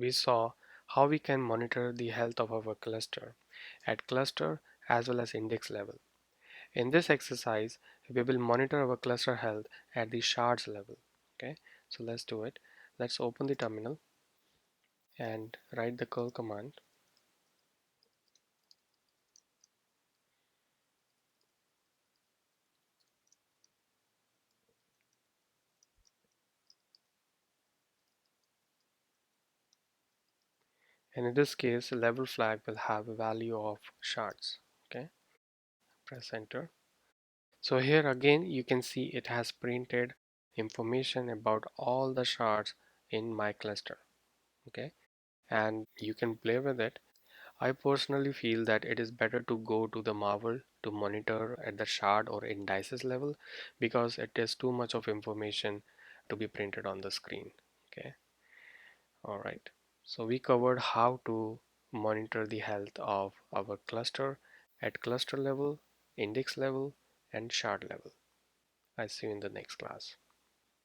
we saw how we can monitor the health of our cluster at cluster as well as index level. In this exercise, we will monitor our cluster health at the shards level. Okay, so let's do it. Let's open the terminal and write the curl command. And in this case, level flag will have a value of shards. Okay, press enter. So here again, you can see it has printed information about all the shards in my cluster. Okay, and you can play with it. I personally feel that it is better to go to the Marvel to monitor at the shard or indices level because it is too much of information to be printed on the screen. Okay, all right. So we covered how to monitor the health of our cluster at cluster level, index level, and shard level. I see you in the next class.